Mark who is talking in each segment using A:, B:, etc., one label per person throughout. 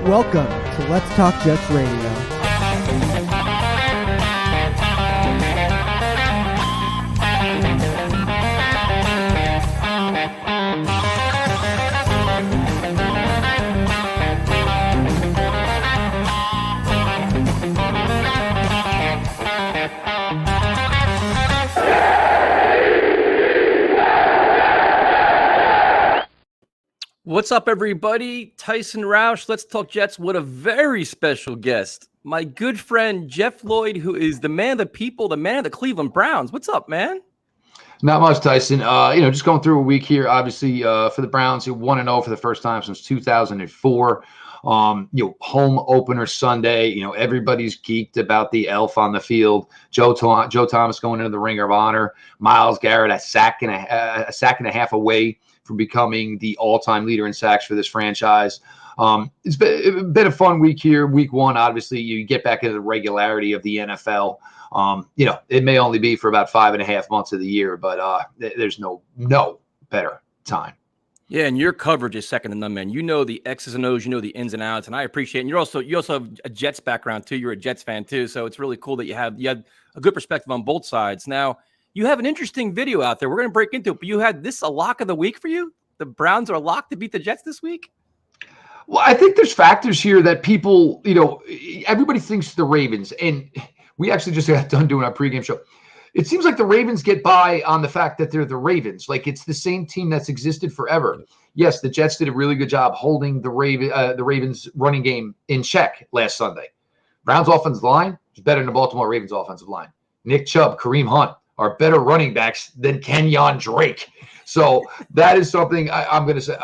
A: Welcome to Let's Talk Jets Radio.
B: What's up, everybody? Tyson Roush, Let's Talk Jets. What a very special guest. My good friend, Jeff Lloyd, who is the man of the people, the man of the Cleveland Browns. What's up, man?
C: Not much, Tyson. Just going through a week here, obviously, for the Browns, 1-0 for the first time since 2004. Home opener Sunday. Everybody's geeked about the elf on the field. Joe Thomas going into the Ring of Honor. Myles Garrett a sack and a half away from becoming the all-time leader in sacks for this franchise. It's been a fun week here. Week one, obviously, you get back into the regularity of the NFL. It may only be for about 5.5 months of the year, but there's no better time.
B: Yeah, and your coverage is second to none, man. You know the X's and O's, you know the ins and outs, and I appreciate it. And you also have a Jets background too. You're a Jets fan too, so it's really cool that you had a good perspective on both sides. Now, you have an interesting video out there. We're going to break into it, but you had this a lock of the week for you? The Browns are a lock to beat the Jets this week?
C: Well, I think there's factors here that people, everybody thinks the Ravens, and we actually just got done doing our pregame show. It seems like the Ravens get by on the fact that they're the Ravens. Like, it's the same team that's existed forever. Yes, the Jets did a really good job holding the Ravens running game in check last Sunday. Browns offensive line is better than the Baltimore Ravens offensive line. Nick Chubb, Kareem Hunt are better running backs than Kenyon Drake. So that is something I'm going to say.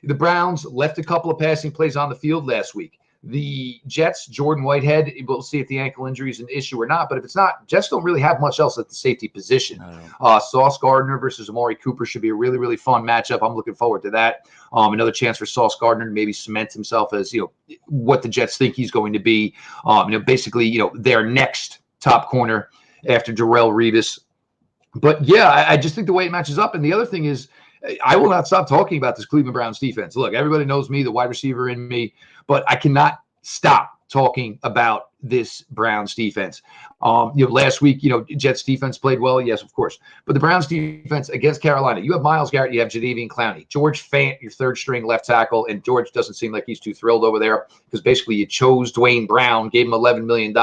C: The Browns left a couple of passing plays on the field last week. The Jets, Jordan Whitehead, we'll see if the ankle injury is an issue or not. But if it's not, Jets don't really have much else at the safety position. Sauce Gardner versus Amari Cooper should be a really, really fun matchup. I'm looking forward to that. Another chance for Sauce Gardner to maybe cement himself as, what the Jets think he's going to be. Basically, their next top corner after Darrelle Revis. But, yeah, I just think the way it matches up. And the other thing is, I will not stop talking about this Cleveland Browns defense. Look, everybody knows me, the wide receiver in me, but I cannot stop talking about this Browns defense. Last week, Jets defense played well. Yes, of course. But the Browns defense against Carolina, you have Myles Garrett, you have Jadeveon Clowney, George Fant, your third string left tackle. And George doesn't seem like he's too thrilled over there because basically you chose Dwayne Brown, gave him $11 million,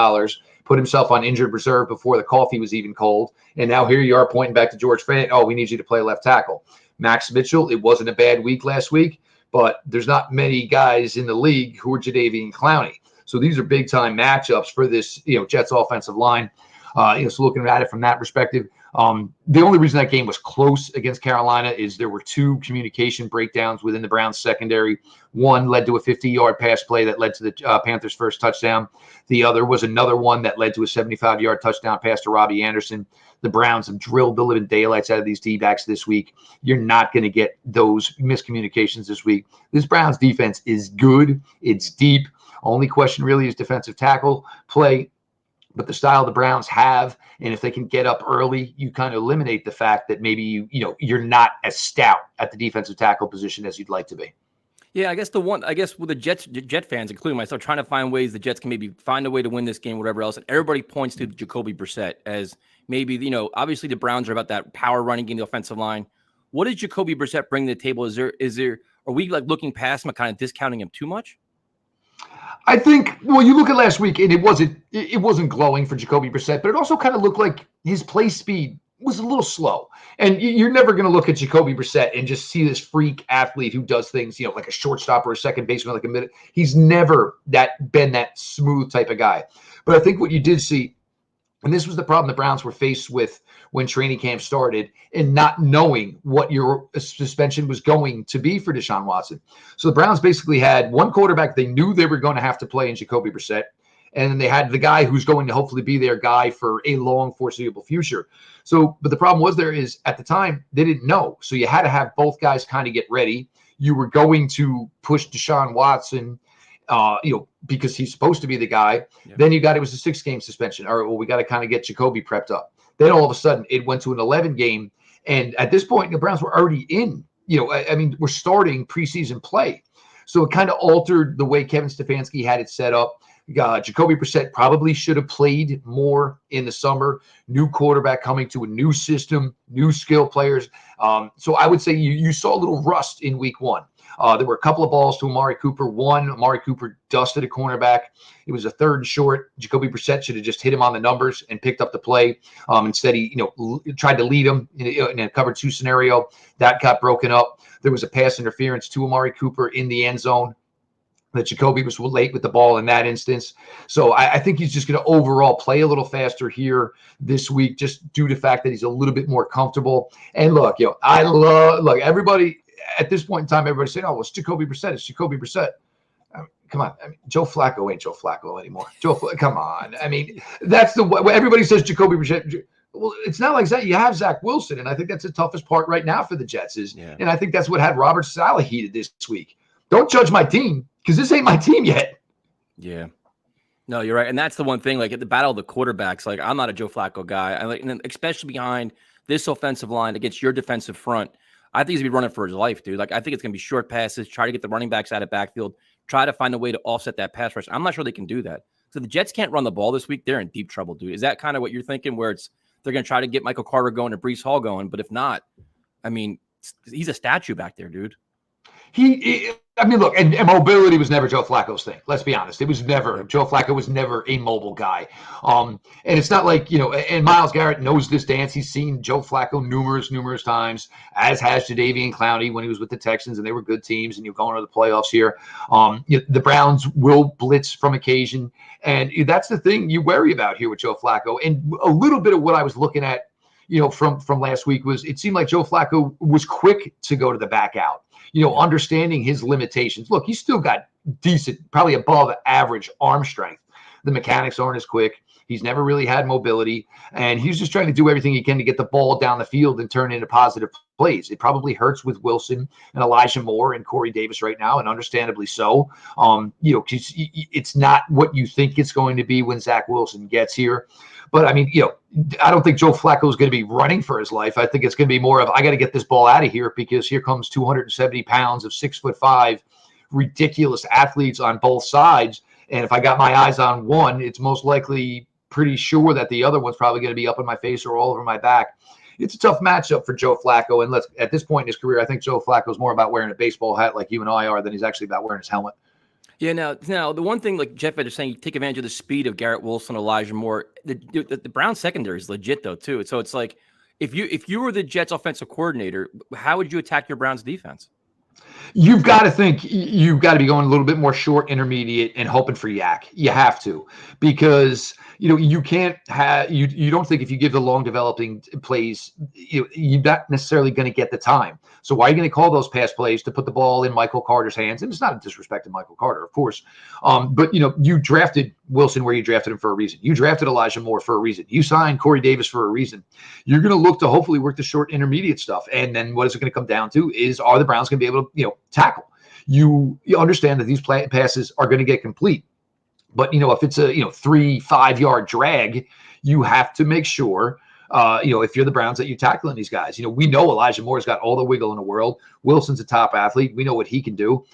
C: put himself on injured reserve before the coffee was even cold. And now here you are pointing back to George Fant. Oh, we need you to play left tackle. Max Mitchell, it wasn't a bad week last week, but there's not many guys in the league who are Jadeveon Clowney. So these are big-time matchups for this, Jets offensive line. So looking at it from that perspective, the only reason that game was close against Carolina is there were two communication breakdowns within the Browns secondary. One led to a 50-yard pass play that led to the Panthers' first touchdown. The other was another one that led to a 75-yard touchdown pass to Robbie Anderson. The Browns have drilled the living daylights out of these D-backs this week. You're not going to get those miscommunications this week. This Browns defense is good. It's deep. Only question really is defensive tackle play. But the style the Browns have, and if they can get up early, you kind of eliminate the fact that maybe you're not as stout at the defensive tackle position as you'd like to be.
B: Yeah, I guess with the Jet fans, including myself, trying to find ways the Jets can maybe find a way to win this game, whatever else. And everybody points to Jacoby Brissett as maybe, obviously the Browns are about that power running game, the offensive line. What does Jacoby Brissett bring to the table? Are we like looking past him and kind of discounting him too much?
C: I think, you look at last week, and it wasn't glowing for Jacoby Brissett, but it also kind of looked like his play speed was a little slow. And you're never going to look at Jacoby Brissett and just see this freak athlete who does things, like a shortstop or a second baseman, like a minute. He's never been that smooth type of guy. But I think what you did see, and this was the problem the Browns were faced with when training camp started and not knowing what your suspension was going to be for Deshaun Watson. So the Browns basically had one quarterback they knew they were going to have to play in Jacoby Brissett, and then they had the guy who's going to hopefully be their guy for a long foreseeable future. So, but the problem was there is at the time they didn't know. So you had to have both guys kind of get ready. You were going to push Deshaun Watson because he's supposed to be the guy. Yeah. Then it was a 6-game suspension. All right, well, we got to kind of get Jacoby prepped up. Then all of a sudden it went to an 11-game. And at this point, the Browns were already in, we're starting preseason play. So it kind of altered the way Kevin Stefanski had it set up. Jacoby Brissett probably should have played more in the summer. New quarterback coming to a new system, new skill players. So I would say you saw a little rust in week one. There were a couple of balls to Amari Cooper. One, Amari Cooper dusted a cornerback. It was a 3rd and short. Jacoby Brissett should have just hit him on the numbers and picked up the play. Instead, he tried to lead him in a cover 2 scenario. That got broken up. There was a pass interference to Amari Cooper in the end zone that Jacoby was late with the ball in that instance. So I think he's just going to overall play a little faster here this week, just due to the fact that he's a little bit more comfortable. And look, I love everybody at this point in time. Everybody's saying, "Oh, well, it's Jacoby Brissett. It's Jacoby Brissett." Come on. Joe Flacco ain't Joe Flacco anymore. Come on. That's everybody says Jacoby Brissett. Well, it's not like that. You have Zach Wilson, and I think that's the toughest part right now for the Jets and I think that's what had Robert Saleh heated this week. Don't judge my team, because this ain't my team yet.
B: Yeah. No, you're right. And that's the one thing, at the battle of the quarterbacks, I'm not a Joe Flacco guy. And especially behind this offensive line against your defensive front, I think he's going to be running for his life, dude. I think it's going to be short passes, try to get the running backs out of backfield, try to find a way to offset that pass rush. I'm not sure they can do that. So the Jets can't run the ball this week. They're in deep trouble, dude. Is that kind of what you're thinking, where they're going to try to get Michael Carter going and Breece Hall going? But if not, he's a statue back there, dude.
C: Look, and mobility was never Joe Flacco's thing. Let's be honest. It was never. Joe Flacco was never a mobile guy. And it's not like, and Myles Garrett knows this dance. He's seen Joe Flacco numerous times, as has Jadeveon Clowney when he was with the Texans, and they were good teams, and you're going to the playoffs here. The Browns will blitz from occasion, and that's the thing you worry about here with Joe Flacco. And a little bit of what I was looking at, from last week was it seemed like Joe Flacco was quick to go to the back out. Understanding his limitations. Look, he's still got decent, probably above average arm strength. The mechanics aren't as quick. He's never really had mobility, and he's just trying to do everything he can to get the ball down the field and turn into positive plays. It probably hurts with Wilson and Elijah Moore and Corey Davis right now, and understandably so. It's not what you think it's going to be when Zach Wilson gets here. But I don't think Joe Flacco is going to be running for his life. I think it's going to be more of, I got to get this ball out of here, because here comes 270 pounds of 6'5", ridiculous athletes on both sides. And if I got my eyes on one, it's most likely pretty sure that the other one's probably going to be up in my face or all over my back. It's a tough matchup for Joe Flacco. And at this point in his career, I think Joe Flacco is more about wearing a baseball hat like you and I are than he's actually about wearing his helmet.
B: Yeah, now the one thing, like Jeff was saying, you take advantage of the speed of Garrett Wilson, Elijah Moore. The Browns secondary is legit though too. So it's like, if you were the Jets offensive coordinator, how would you attack your Browns defense?
C: You've got to think you've got to be going a little bit more short, intermediate, and hoping for yak. You have to, because you can't have you don't think if you give the long developing plays, you're not necessarily going to get the time. So why are you going to call those pass plays to put the ball in Michael Carter's hands? And it's not a disrespect to Michael Carter, of course, but you drafted Wilson where you drafted him for a reason. You drafted Elijah Moore for a reason. You signed Corey Davis for a reason. You're going to look to hopefully work the short, intermediate stuff, and then what is it going to come down to? Is, are the Browns going to be able to tackle? You understand that these passes are going to get complete. But, if it's a, 3-5 yard drag, you have to make sure, if you're the Browns, that you're tackling these guys. We know Elijah Moore's got all the wiggle in the world. Wilson's a top athlete. We know what he can do.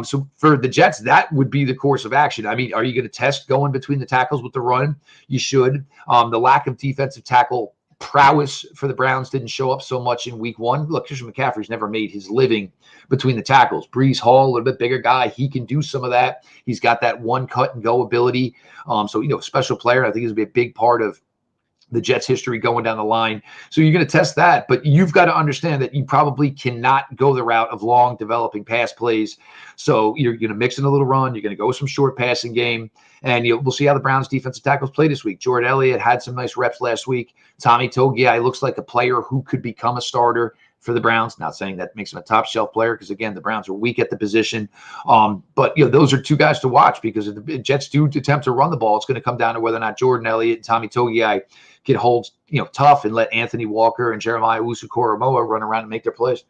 C: So for the Jets, that would be the course of action. Are you going to test going between the tackles with the run? You should. The lack of defensive tackle prowess for the Browns didn't show up so much in week one. Look, Christian McCaffrey's never made his living between the tackles. Breece Hall, a little bit bigger guy. He can do some of that. He's got that one cut and go ability. So, special player. I think he's going to be a big part of the Jets' history going down the line. So you're going to test that, but you've got to understand that you probably cannot go the route of long developing pass plays. So you're going to mix in a little run. You're going to go with some short passing game, and we'll see how the Browns defensive tackles play this week. Jordan Elliott had some nice reps last week. Tommy Togiai looks like a player who could become a starter for the Browns. Not saying that makes him a top shelf player, because again, the Browns are weak at the position. But those are two guys to watch, because if the Jets do attempt to run the ball, it's going to come down to whether or not Jordan Elliott and Tommy Togiai can hold tough and let Anthony Walker and Jeremiah Owusu-Koramoah run around and make their plays.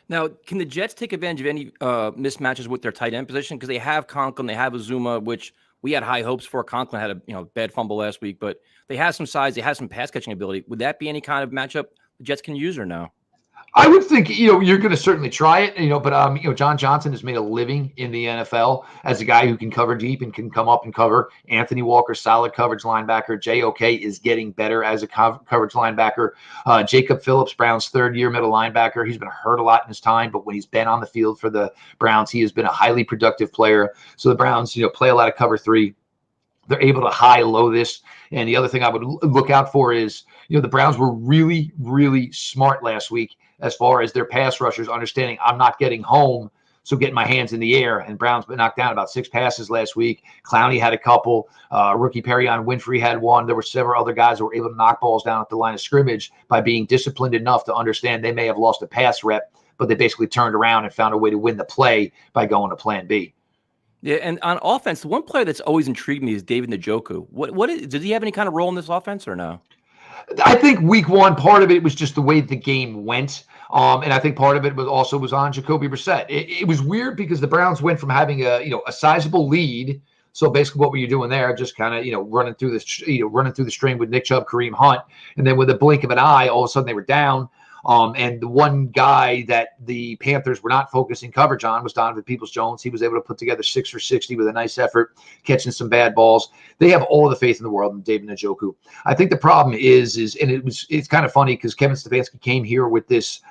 B: Now, can the Jets take advantage of any mismatches with their tight end position? Because they have Conklin, they have Azuma, which we had high hopes for. Conklin had a bad fumble last week, but they have some size, they have some pass catching ability. Would that be any kind of matchup the Jets can use, or no?
C: I would think, you're going to certainly try it, but, John Johnson has made a living in the NFL as a guy who can cover deep and can come up and cover. Anthony Walker, solid coverage linebacker. JOK is getting better as a coverage linebacker. Jacob Phillips, Browns' third-year middle linebacker. He's been hurt a lot in his time, but when he's been on the field for the Browns, he has been a highly productive player. So the Browns, play a lot of cover three. They're able to high-low this. And the other thing I would look out for is, the Browns were really, really smart last week as far as their pass rushers understanding I'm not getting home, so getting my hands in the air. And Browns been knocked down about 6 passes last week. Clowney had a couple. Rookie Perion Winfrey had one. There were several other guys who were able to knock balls down at the line of scrimmage by being disciplined enough to understand they may have lost a pass rep, but they basically turned around and found a way to win the play by going to plan B.
B: Yeah, and on offense, the one player that's always intrigued me is David Njoku. Does he have any kind of role in this offense or no?
C: I think week one, part of it was just the way the game went. And I think part of it was on Jacoby Brissett. It was weird because the Browns went from having a sizable lead. So basically what were you doing there? Just kind of, running through the string with Nick Chubb, Kareem Hunt. And then with a blink of an eye, all of a sudden they were down. And the one guy that the Panthers were not focusing coverage on was Donovan Peoples-Jones. He was able to put together 6 for 60 with a nice effort, catching some bad balls. They have all the faith in the world in David Njoku. I think the problem is it's kind of funny because Kevin Stefanski came here with this,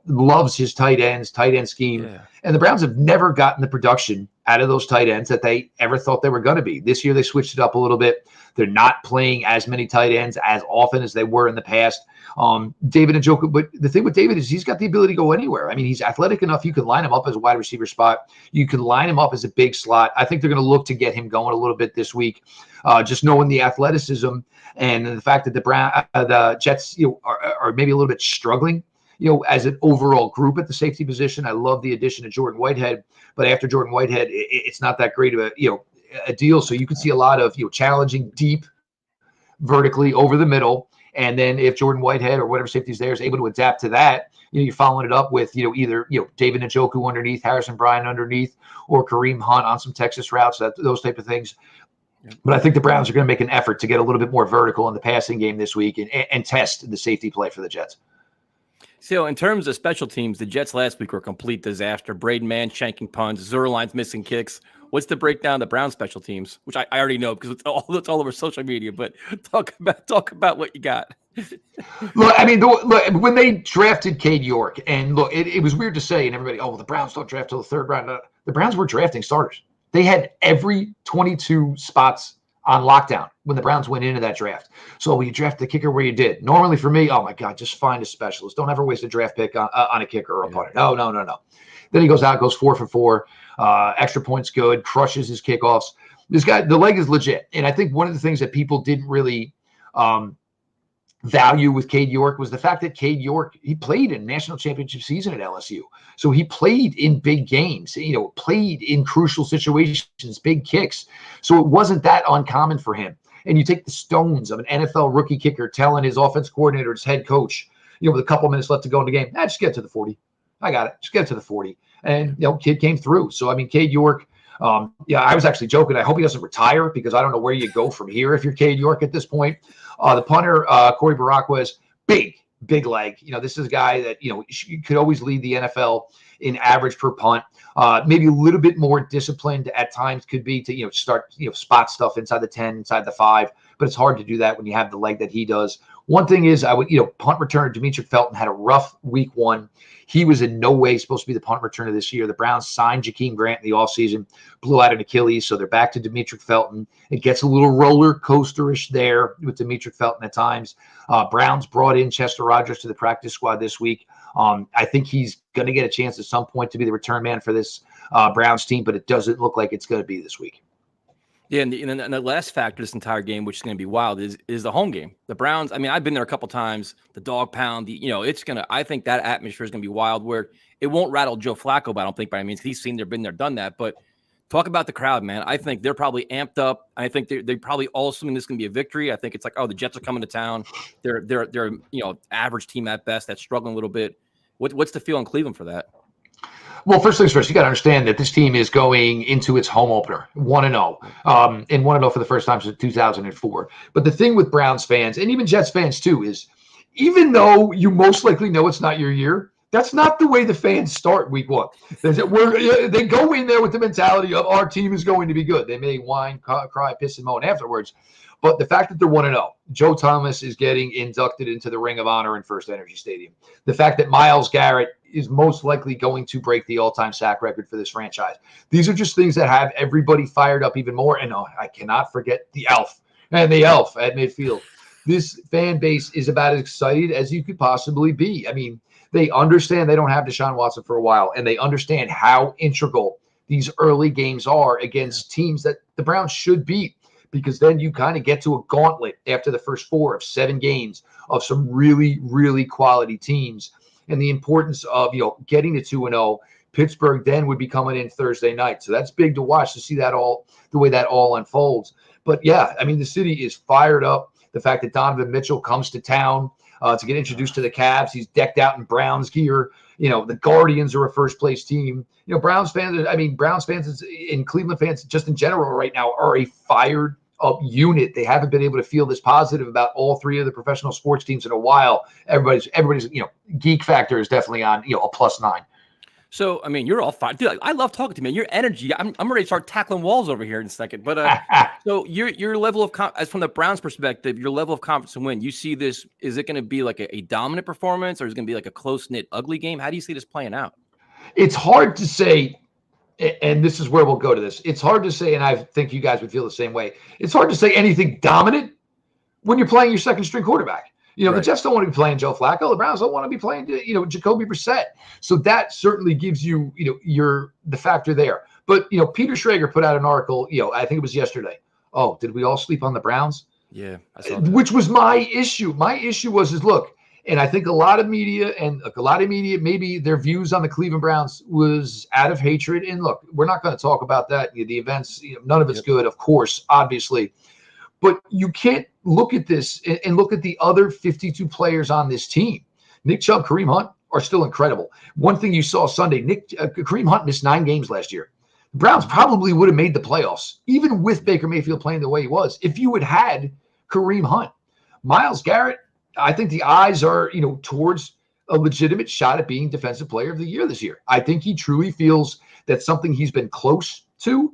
C: loves his tight end scheme. Yeah. And the Browns have never gotten the production out of those tight ends that they ever thought they were going to be. This year they switched it up a little bit. They're not playing as many tight ends as often as they were in the past. David Njoku, but the thing with David is he's got the ability to go anywhere. I mean, he's athletic enough. You can line him up as a wide receiver spot. You can line him up as a big slot. I think they're going to look to get him going a little bit this week. Just knowing the athleticism and the fact that the Jets, are maybe a little bit struggling, as an overall group at the safety position. I love the addition of Jordan Whitehead, but after Jordan Whitehead, it's not that great of a deal. So you can see a lot of, challenging deep vertically over the middle. And then if Jordan Whitehead or whatever safety is there is able to adapt to that, you're following it up with, either, David Njoku underneath, Harrison Bryant underneath, or Kareem Hunt on some Texas routes, those type of things. Yeah. But I think the Browns are going to make an effort to get a little bit more vertical in the passing game this week and test the safety play for the Jets.
B: So in terms of special teams, the Jets last week were a complete disaster. Braden Mann shanking punts, Zerline's missing kicks. What's the breakdown of the Browns special teams? Which I already know because it's all over social media. But talk about what you got.
C: Look, I mean, when they drafted Cade York, and look, it was weird to say, and everybody, the Browns don't draft till the third round. The Browns were drafting starters. They had every 22 spots on lockdown when the Browns went into that draft. So you draft the kicker where you did. Normally for me, oh my God, just find a specialist. Don't ever waste a draft pick on a kicker or a punter. No. Then he goes out, goes 4 for 4. Extra points good, crushes his kickoffs. This guy, the leg is legit. And I think one of the things that people didn't really value with Cade York was the fact that Cade York, he played in national championship season at LSU. So he played in big games, played in crucial situations, big kicks. So it wasn't that uncommon for him. And you take the stones of an NFL rookie kicker telling his offense coordinator, his head coach, with a couple minutes left to go in the game, just get to the 40. I got it. Just get to the 40. And, kid came through. So, I mean, Cade York, I was actually joking. I hope he doesn't retire because I don't know where you go from here if you're Cade York at this point. The punter, Corey Baraquez, big leg. This is a guy that, could always lead the NFL in average per punt. Maybe a little bit more disciplined at times could be to, start, spot stuff inside the 10, inside the 5. But it's hard to do that when you have the leg that he does. One thing is punt returner Demetric Felton had a rough week 1. He was in no way supposed to be the punt returner this year. The Browns signed Jakeem Grant in the offseason, blew out an Achilles, so they're back to Demetric Felton. It gets a little roller coaster-ish there with Demetric Felton at times. Browns brought in Chester Rogers to the practice squad this week. I think he's going to get a chance at some point to be the return man for this Browns team, but it doesn't look like it's going to be this week.
B: Yeah, and the last factor this entire game, which is going to be wild, is the home game. The Browns, I mean, I've been there a couple times, the dog pound, I think that atmosphere is going to be wild where it won't rattle Joe Flacco, but I don't think by any means he's seen there, been there, done that. But talk about the crowd, man. I think they're probably amped up. I think they probably all assuming this is going to be a victory. I think it's like, the Jets are coming to town. They're average team at best that's struggling a little bit. What's the feel in Cleveland for that?
C: Well, first things first, you got to understand that this team is going into its home opener 1-0, and 1-0 for the first time since 2004. But the thing with Browns fans and even Jets fans too is, even though you most likely know it's not your year, That's not the way the fans start week one. They go in there with the mentality of our team is going to be good. They may whine, cry, piss, and moan afterwards. But the fact that they're 1-0, Joe Thomas is getting inducted into the Ring of Honor in First Energy Stadium. The fact that Myles Garrett is most likely going to break the all-time sack record for this franchise. These are just things that have everybody fired up even more. And I cannot forget the elf at midfield. This fan base is about as excited as you could possibly be. I mean, they understand they don't have Deshaun Watson for a while, and they understand how integral these early games are against teams that the Browns should beat, because then you kind of get to a gauntlet after the first 4 of 7 games of some really, really quality teams. And the importance of, getting to 2-0. Pittsburgh then would be coming in Thursday night. So that's big to watch, to see that all, the way that all unfolds. But yeah, I mean, the city is fired up. The fact that Donovan Mitchell comes to town to get introduced to the Cavs. He's decked out in Browns gear. The Guardians are a first-place team. Browns fans and Cleveland fans just in general right now are a fired up unit. They haven't been able to feel this positive about all 3 of the professional sports teams in a while. Everybody's geek factor is definitely on a +9.
B: So, I mean, you're all fine. Dude, I love talking to you, man. Your energy, I'm ready to start tackling walls over here in a second. But so your level of as from the Browns' perspective, your level of confidence to win, you see this, is it going to be like a dominant performance, or is it going to be like a close-knit, ugly game? How do you see this playing out?
C: It's hard to say, and this is where we'll go to this. It's hard to say, and I think you guys would feel the same way. It's hard to say anything dominant when you're playing your second-string quarterback. Right. The Jets don't want to be playing Joe Flacco. The Browns don't want to be playing, Jacoby Brissett. So that certainly gives you, the factor there. But, Peter Schrager put out an article, I think it was yesterday. Oh, did we all sleep on the Browns?
B: Yeah, I saw that.
C: Which was my issue. My issue was, look, and I think a lot of media, maybe their views on the Cleveland Browns was out of hatred. And look, we're not going to talk about that. The events, none of it's good, of course, obviously. But you can't look at this and look at the other 52 players on this team. Nick Chubb, Kareem Hunt are still incredible. One thing you saw Sunday, Kareem Hunt missed 9 games last year. The Browns probably would have made the playoffs, even with Baker Mayfield playing the way he was, if you had Kareem Hunt. Myles Garrett, I think the eyes are, towards a legitimate shot at being Defensive Player of the Year this year. I think he truly feels that's something he's been close to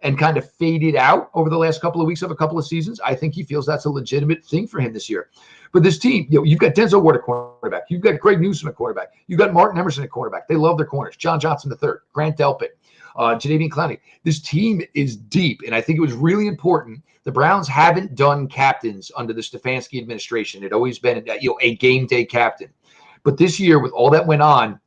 C: and kind of faded out over the last couple of weeks of a couple of seasons. I think he feels that's a legitimate thing for him this year. But this team, you've got Denzel Ward at quarterback. You've got Greg Newsome at quarterback. You've got Martin Emerson at quarterback. They love their corners. John Johnson III, Grant Delpit, Jadeveon Clowney. This team is deep, and I think it was really important. The Browns haven't done captains under the Stefanski administration. It always been a game day captain. But this year, with all that went on,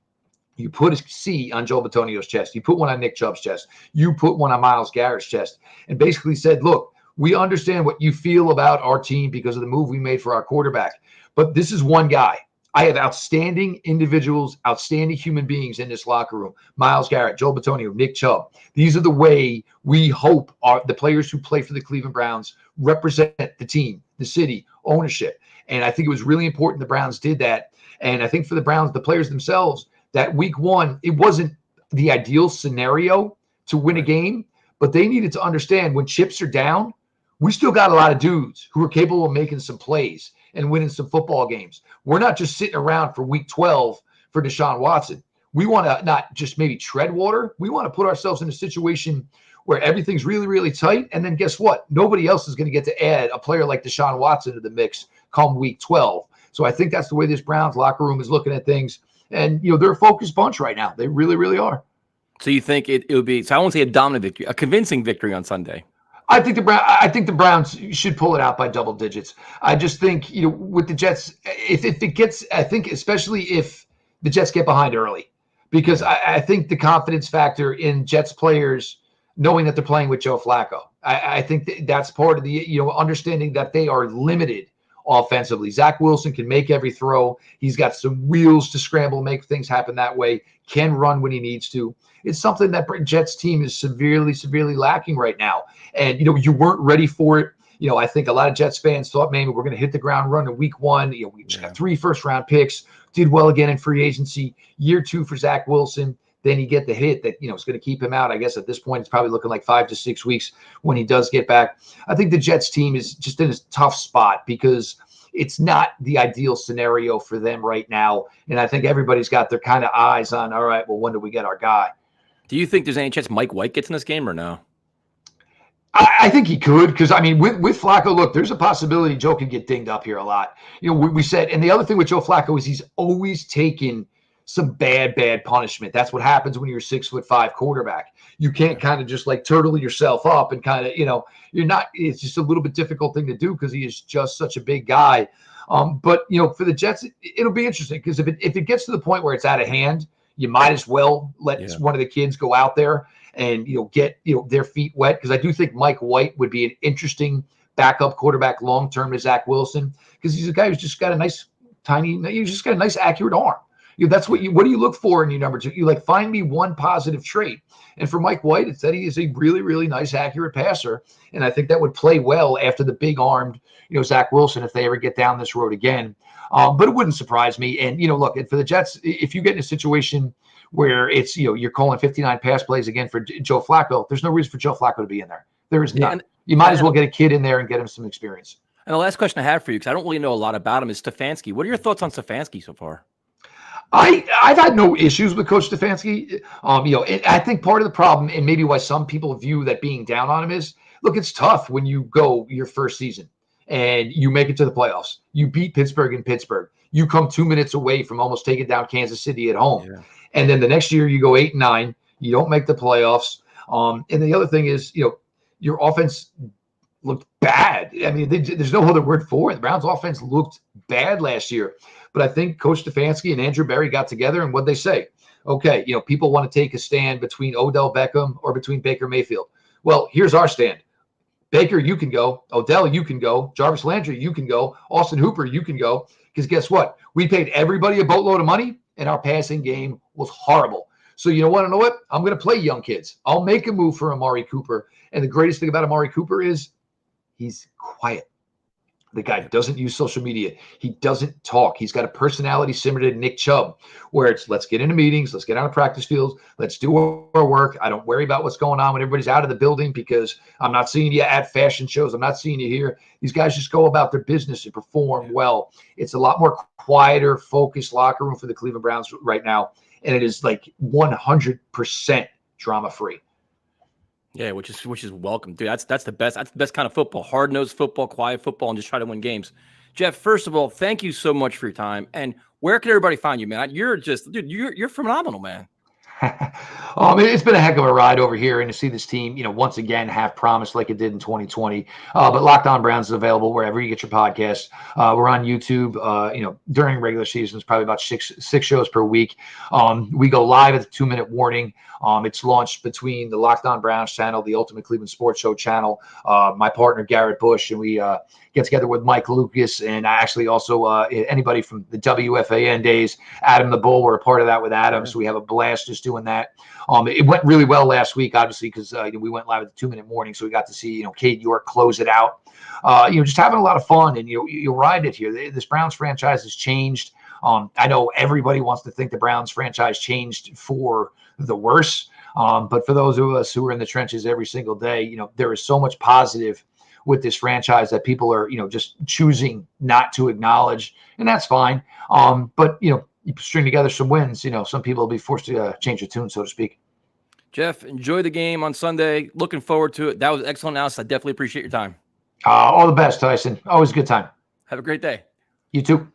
C: you put a C on Joel Bitonio's chest. You put one on Nick Chubb's chest. You put one on Myles Garrett's chest, and basically said, look, we understand what you feel about our team because of the move we made for our quarterback. But this is one guy. I have outstanding individuals, outstanding human beings in this locker room. Myles Garrett, Joel Bitonio, Nick Chubb. These are the way we hope the players who play for the Cleveland Browns represent the team, the city, ownership. And I think it was really important the Browns did that. And I think for the Browns, the players themselves, that week one, it wasn't the ideal scenario to win a game, but they needed to understand when chips are down, we still got a lot of dudes who are capable of making some plays and winning some football games. We're not just sitting around for week 12 for Deshaun Watson. We want to not just maybe tread water. We want to put ourselves in a situation where everything's really, really tight. And then guess what? Nobody else is going to get to add a player like Deshaun Watson to the mix come week 12. So I think that's the way this Browns locker room is looking at things. And, they're a focused bunch right now. They really, really are.
B: So you think it would be, so I won't say a dominant victory, a convincing victory on Sunday.
C: I think the Browns should pull it out by double digits. I just think, with the Jets, if it gets, I think especially if the Jets get behind early, because I think the confidence factor in Jets players knowing that they're playing with Joe Flacco, I think that's part of the, understanding that they are limited offensively. Zach Wilson can make every throw. He's got some wheels to scramble, make things happen that way, can run when he needs to. It's something that Jets team is severely, severely lacking right now. And, you weren't ready for it. I think a lot of Jets fans thought, maybe we're going to hit the ground running week one. We just got 3 first-round picks, did well again in free agency. Year 2 for Zach Wilson. then you get the hit that, it's going to keep him out. I guess at this point, it's probably looking like 5 to 6 weeks when he does get back. I think the Jets team is just in a tough spot because it's not the ideal scenario for them right now. And I think everybody's got their kind of eyes on, all right, well, when do we get our guy?
B: Do you think there's any chance Mike White gets in this game or no?
C: I think he could, because with Flacco, look, there's a possibility Joe could get dinged up here a lot. We said, and the other thing with Joe Flacco is he's always taken some bad punishment. That's what happens when you're a 6'5" quarterback. You can't kind of just like turtle yourself up and kind of, you're not. It's just a little bit difficult thing to do because he is just such a big guy. But for the Jets, it'll be interesting because if it gets to the point where it's out of hand, you might as well let one of the kids go out there and get their feet wet, because I do think Mike White would be an interesting backup quarterback long term to Zach Wilson, because he's a guy who's just got a nice accurate arm. That's what do you look for in your number two? You like, find me one positive trait. And for Mike White, it's that he is a really, really nice, accurate passer. And I think that would play well after the big armed, Zach Wilson, if they ever get down this road again. But it wouldn't surprise me. And, look, and for the Jets, if you get in a situation where it's, you're calling 59 pass plays again for Joe Flacco, there's no reason for Joe Flacco to be in there. There is none. You might as well get a kid in there and get him some experience.
B: And the last question I have for you, because I don't really know a lot about him, is Stefanski. What are your thoughts on Stefanski so far?
C: I've had no issues with Coach Stefanski. And I think part of the problem, and maybe why some people view that being down on him, is, look, it's tough when you go your first season and you make it to the playoffs. You beat Pittsburgh in Pittsburgh. You come 2 minutes away from almost taking down Kansas City at home. Yeah. And then the next year you go 8-9. You don't make the playoffs. And the other thing is, your offense looked bad. I mean, there's no other word for it. The Browns' offense looked bad last year. But I think Coach Stefanski and Andrew Berry got together, and what'd they say? Okay, people want to take a stand between Odell Beckham or between Baker Mayfield. Well, here's our stand. Baker, you can go. Odell, you can go. Jarvis Landry, you can go. Austin Hooper, you can go. Because guess what? We paid everybody a boatload of money, and our passing game was horrible. So you want to know what? I'm going to play young kids. I'll make a move for Amari Cooper. And the greatest thing about Amari Cooper is he's quiet. The guy doesn't use social media. He doesn't talk. He's got a personality similar to Nick Chubb, where it's, let's get into meetings, let's get on the practice fields, let's do our work. I don't worry about what's going on when everybody's out of the building, because I'm not seeing you at fashion shows. I'm not seeing you here. These guys just go about their business and perform well. It's a lot more quieter, focused locker room for the Cleveland Browns right now, and it is like 100% drama-free.
B: Yeah, which is welcome, dude. That's the best. That's the best kind of football. Hard-nosed football, quiet football, and just try to win games. Jeff, first of all, thank you so much for your time. And where can everybody find you, man? You're just, dude, you're phenomenal, man.
C: It's been a heck of a ride over here, and to see this team, once again have promise like it did in 2020. But Locked On Browns is available wherever you get your podcasts. We're on YouTube. During regular season, it's probably about six shows per week. We go live at the 2-minute warning. It's launched between the Locked On Browns channel, the Ultimate Cleveland Sports Show channel, my partner Garrett Bush, and we get together with Mike Lucas, and actually also anybody from the WFAN days. Adam the Bull, we're a part of that with Adam, so we have a blast just doing that. It went really well last week, obviously, because we went live at the 2-minute warning, so we got to see Cade York close it out. Just having a lot of fun, and you'll ride it here. This Browns franchise has changed. I know everybody wants to think the Browns franchise changed for the worse, but for those of us who are in the trenches every single day, there is so much positive with this franchise that people are, just choosing not to acknowledge, and that's fine. But you string together some wins, some people will be forced to change the tune, so to speak.
B: Jeff, enjoy the game on Sunday. Looking forward to it. That was excellent analysis. I definitely appreciate your time.
C: All the best, Tyson. Always a good time.
B: Have a great day.
C: You too.